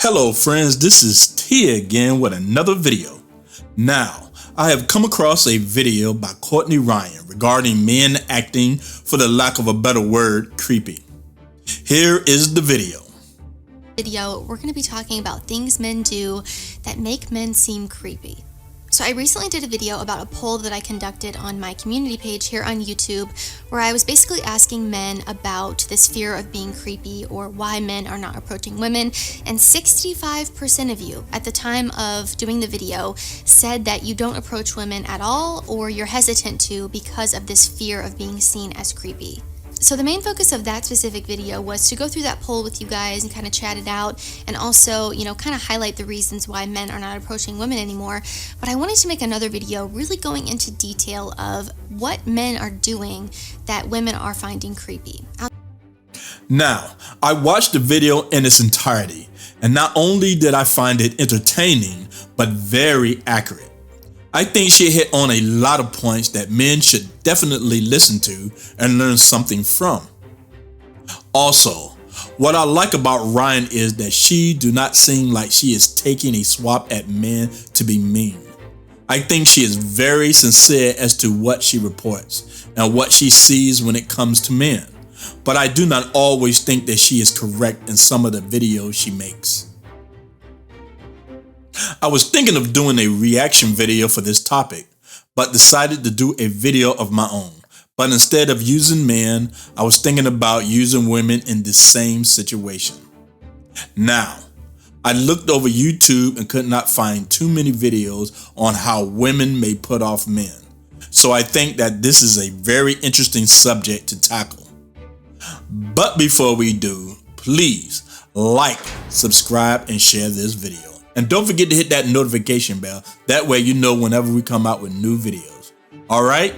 Hello friends, this is T again with another video. Now, I have come across a video by Courtney Ryan regarding men acting, for the lack of a better word, creepy. Here is the video. We're going to be talking about things men do that make men seem creepy. So I recently did a video about a poll that I conducted on my community page here on YouTube, where I was basically asking men about this fear of being creepy or why men are not approaching women, and 65% of you at the time of doing the video said that you don't approach women at all, or you're hesitant to because of this fear of being seen as creepy. So the main focus of that specific video was to go through that poll with you guys and kind of chat it out, and also, kind of highlight the reasons why men are not approaching women anymore. But I wanted to make another video really going into detail of what men are doing that women are finding creepy. Now, I watched the video in its entirety, and not only did I find it entertaining, but very accurate. I think she hit on a lot of points that men should definitely listen to and learn something from. Also, what I like about Ryan is that she do not seem like she is taking a swap at men to be mean. I think she is very sincere as to what she reports and what she sees when it comes to men, but I do not always think that she is correct in some of the videos she makes. I was thinking of doing a reaction video for this topic, but decided to do a video of my own. But instead of using men, I was thinking about using women in the same situation. Now, I looked over YouTube and could not find too many videos on how women may put off men. So I think that this is a very interesting subject to tackle. But before we do, please like, subscribe, and share this video. And don't forget to hit that notification bell. That way you know whenever we come out with new videos. Alright,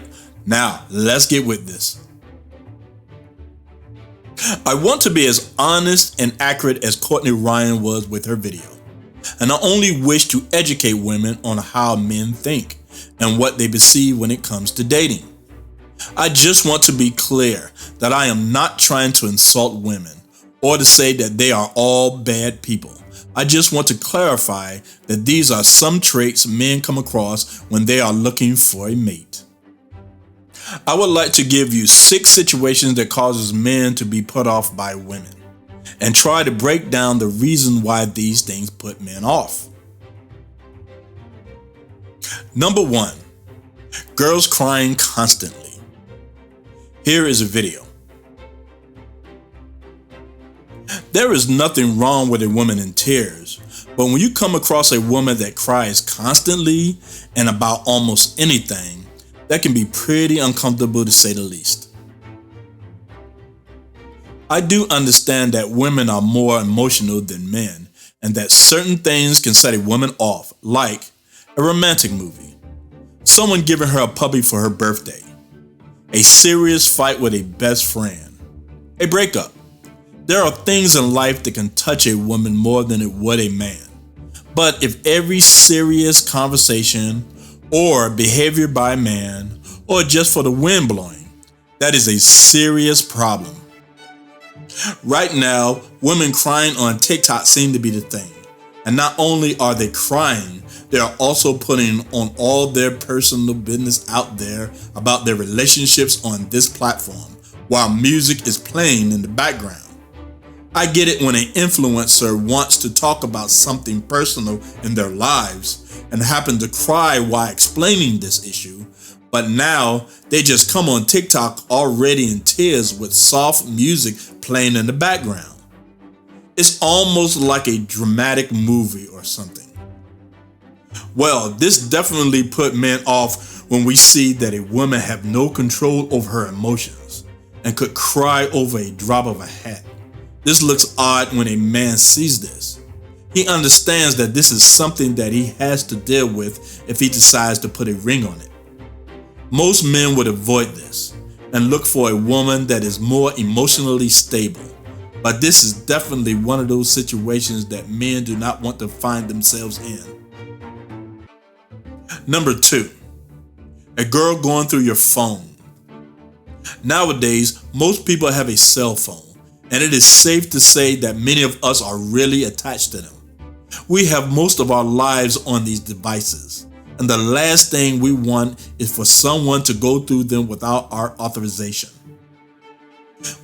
now let's get with this. I want to be as honest and accurate as Courtney Ryan was with her video. And I only wish to educate women on how men think and what they perceive when it comes to dating. I just want to be clear that I am not trying to insult women or to say that they are all bad people. I just want to clarify that these are some traits men come across when they are looking for a mate. I would like to give you 6 situations that causes men to be put off by women, and try to break down the reason why these things put men off. Number 1, girls crying constantly. Here is a video. There is nothing wrong with a woman in tears, but when you come across a woman that cries constantly and about almost anything, that can be pretty uncomfortable to say the least. I do understand that women are more emotional than men, and that certain things can set a woman off, like a romantic movie, someone giving her a puppy for her birthday, a serious fight with a best friend, a breakup. There are things in life that can touch a woman more than it would a man. But if every serious conversation or behavior by a man, or just for the wind blowing, that is a serious problem. Right now, women crying on TikTok seem to be the thing. And not only are they crying, they are also putting on all their personal business out there about their relationships on this platform, while music is playing in the background. I get it when an influencer wants to talk about something personal in their lives and happen to cry while explaining this issue, but now they just come on TikTok already in tears with soft music playing in the background. It's almost like a dramatic movie or something. Well, this definitely put men off when we see that a woman have no control over her emotions and could cry over a drop of a hat. This looks odd when a man sees this. He understands that this is something that he has to deal with if he decides to put a ring on it. Most men would avoid this and look for a woman that is more emotionally stable, but this is definitely one of those situations that men do not want to find themselves in. Number 2, a girl going through your phone. Nowadays, most people have a cell phone, and it is safe to say that many of us are really attached to them. We have most of our lives on these devices, and the last thing we want is for someone to go through them without our authorization.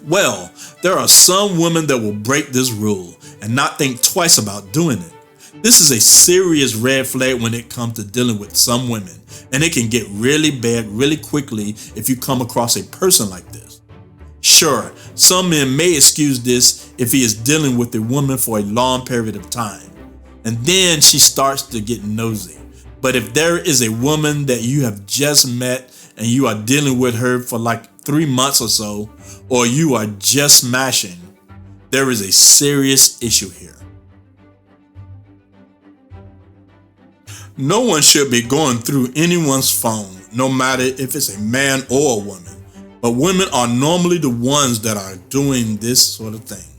Well, there are some women that will break this rule and not think twice about doing it. This is a serious red flag when it comes to dealing with some women, and it can get really bad really quickly if you come across a person like this. Sure, some men may excuse this if he is dealing with a woman for a long period of time, and then she starts to get nosy. But if there is a woman that you have just met and you are dealing with her for like 3 months or so, or you are just smashing, there is a serious issue here. No one should be going through anyone's phone, no matter if it's a man or a woman. But women are normally the ones that are doing this sort of thing.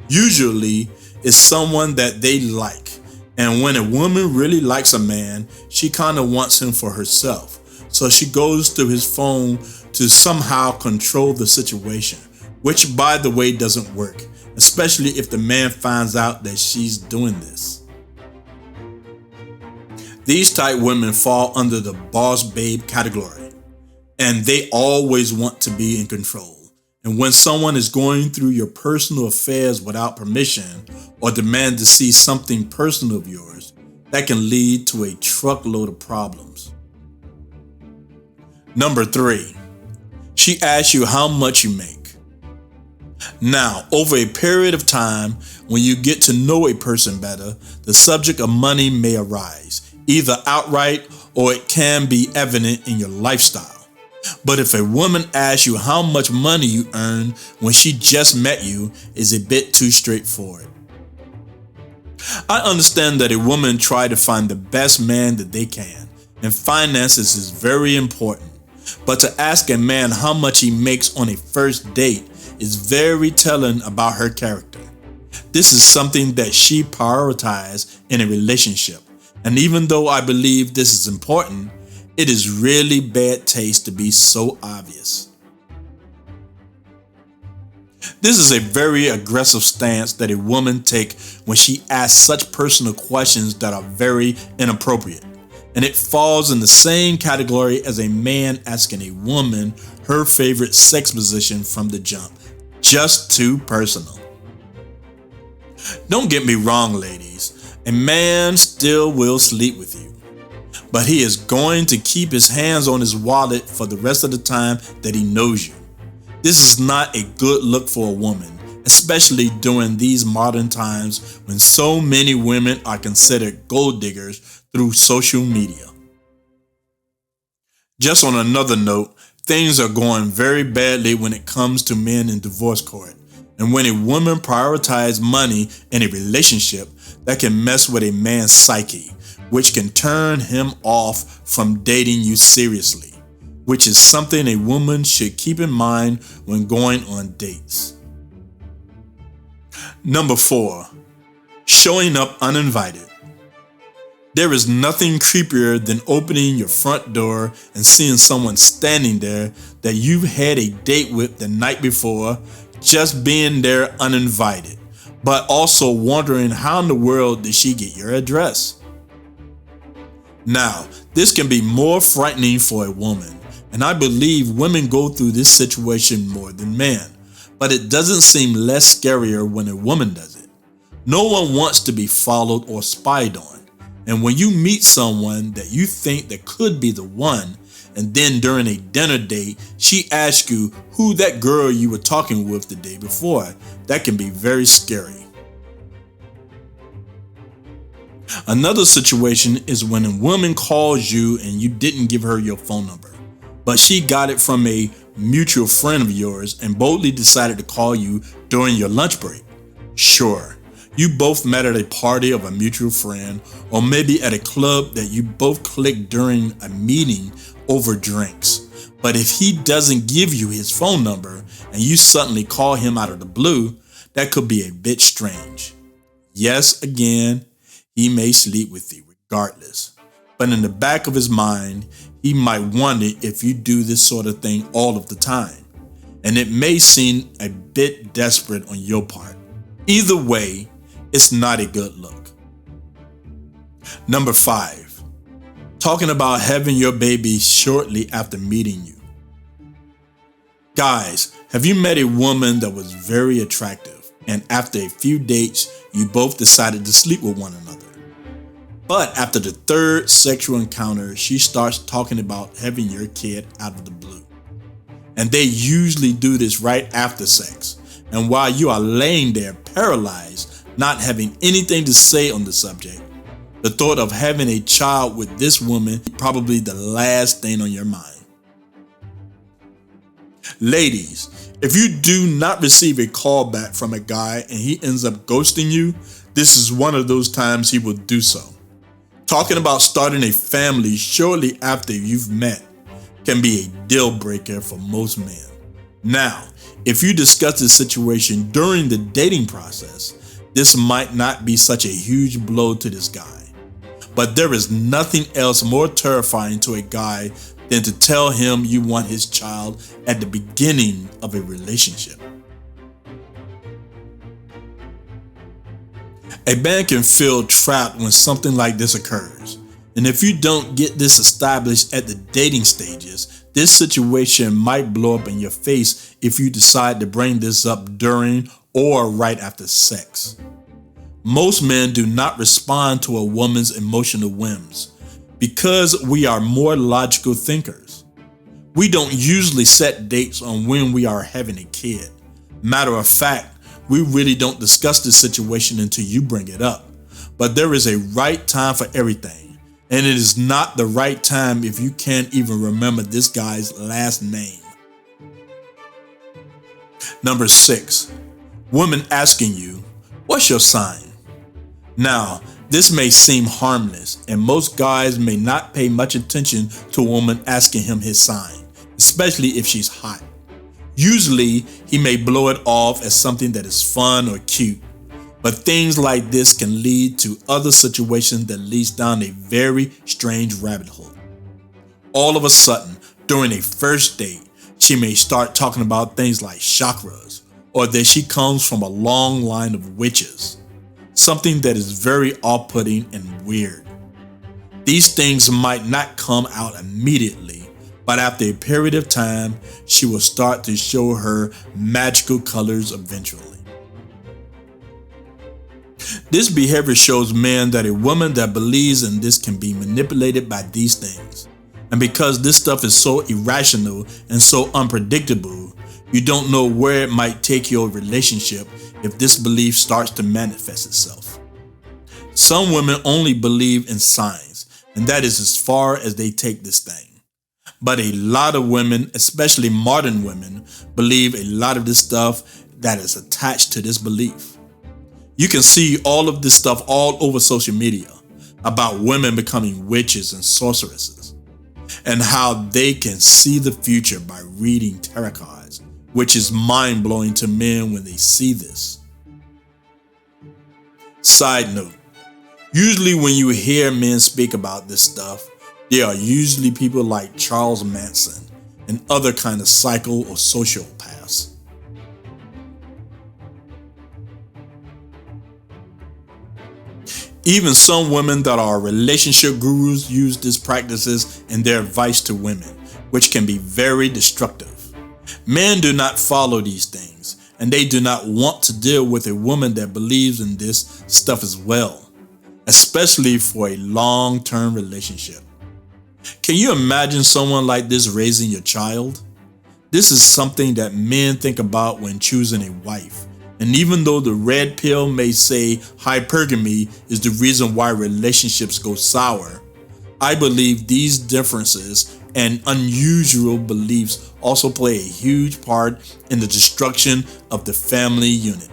Usually, it's someone that they like. And when a woman really likes a man, she kind of wants him for herself. So she goes through his phone to somehow control the situation, which, by the way, doesn't work, especially if the man finds out that she's doing this. These type women fall under the boss babe category, and they always want to be in control. And when someone is going through your personal affairs without permission or demand to see something personal of yours, that can lead to a truckload of problems. Number 3, she asks you how much you make. Now, over a period of time, when you get to know a person better, the subject of money may arise, either outright or it can be evident in your lifestyle. But if a woman asks you how much money you earn when she just met you, is a bit too straightforward. I understand that a woman try to find the best man that they can, and finances is very important. But to ask a man how much he makes on a first date is very telling about her character. This is something that she prioritizes in a relationship. And even though I believe this is important, it is really bad taste to be so obvious. This is a very aggressive stance that a woman takes when she asks such personal questions that are very inappropriate. And it falls in the same category as a man asking a woman her favorite sex position from the jump. Just too personal. Don't get me wrong, ladies. A man still will sleep with you, but he is going to keep his hands on his wallet for the rest of the time that he knows you. This is not a good look for a woman, especially during these modern times when so many women are considered gold diggers through social media. Just on another note, things are going very badly when it comes to men in divorce court. And when a woman prioritizes money in a relationship, that can mess with a man's psyche, which can turn him off from dating you seriously, which is something a woman should keep in mind when going on dates. Number 4, showing up uninvited. There is nothing creepier than opening your front door and seeing someone standing there that you've had a date with the night before, just being there uninvited, but also wondering how in the world did she get your address. Now, this can be more frightening for a woman, and I believe women go through this situation more than men, but it doesn't seem less scarier when a woman does it. No one wants to be followed or spied on, and when you meet someone that you think that could be the one, and then during a dinner date, she asks you who that girl you were talking with the day before, that can be very scary. Another situation is when a woman calls you and you didn't give her your phone number, but she got it from a mutual friend of yours and boldly decided to call you during your lunch break. Sure, you both met at a party of a mutual friend, or maybe at a club that you both clicked during a meeting over drinks. But if he doesn't give you his phone number and you suddenly call him out of the blue, that could be a bit strange. Yes, again, he may sleep with you regardless. But in the back of his mind, he might wonder if you do this sort of thing all of the time. And it may seem a bit desperate on your part. Either way, it's not a good look. Number 5, talking about having your baby shortly after meeting you. Guys, have you met a woman that was very attractive and after a few dates, you both decided to sleep with one another? But after the third sexual encounter, she starts talking about having your kid out of the blue. And they usually do this right after sex. And while you are laying there paralyzed, not having anything to say on the subject, the thought of having a child with this woman is probably the last thing on your mind. Ladies, if you do not receive a call back from a guy and he ends up ghosting you, this is one of those times he will do so. Talking about starting a family shortly after you've met can be a deal breaker for most men. Now, if you discuss this situation during the dating process, this might not be such a huge blow to this guy. But there is nothing else more terrifying to a guy than to tell him you want his child at the beginning of a relationship. A man can feel trapped when something like this occurs. And if you don't get this established at the dating stages, this situation might blow up in your face if you decide to bring this up during or right after sex. Most men do not respond to a woman's emotional whims because we are more logical thinkers. We don't usually set dates on when we are having a kid. Matter of fact, we really don't discuss this situation until you bring it up. But there is a right time for everything, and it is not the right time if you can't even remember this guy's last name. Number 6, women asking you, what's your sign? Now, this may seem harmless, and most guys may not pay much attention to a woman asking him his sign, especially if she's hot. Usually, he may blow it off as something that is fun or cute, but things like this can lead to other situations that leads down a very strange rabbit hole. All of a sudden, during a first date, she may start talking about things like chakras, or that she comes from a long line of witches. Something that is very off-putting and weird. These things might not come out immediately, but after a period of time, she will start to show her magical colors eventually. This behavior shows men that a woman that believes in this can be manipulated by these things. And because this stuff is so irrational and so unpredictable, you don't know where it might take your relationship if this belief starts to manifest itself. Some women only believe in signs, and that is as far as they take this thing. But a lot of women, especially modern women, believe a lot of this stuff that is attached to this belief. You can see all of this stuff all over social media about women becoming witches and sorceresses, and how they can see the future by reading tarot cards, which is mind-blowing to men when they see this. Side note, usually when you hear men speak about this stuff, they are usually people like Charles Manson and other kind of psycho or sociopaths. Even some women that are relationship gurus use these practices in their advice to women, which can be very destructive. Men do not follow these things, and they do not want to deal with a woman that believes in this stuff as well, especially for a long-term relationship. Can you imagine someone like this raising your child? This is something that men think about when choosing a wife. And even though the red pill may say hypergamy is the reason why relationships go sour, I believe these differences and unusual beliefs also play a huge part in the destruction of the family unit.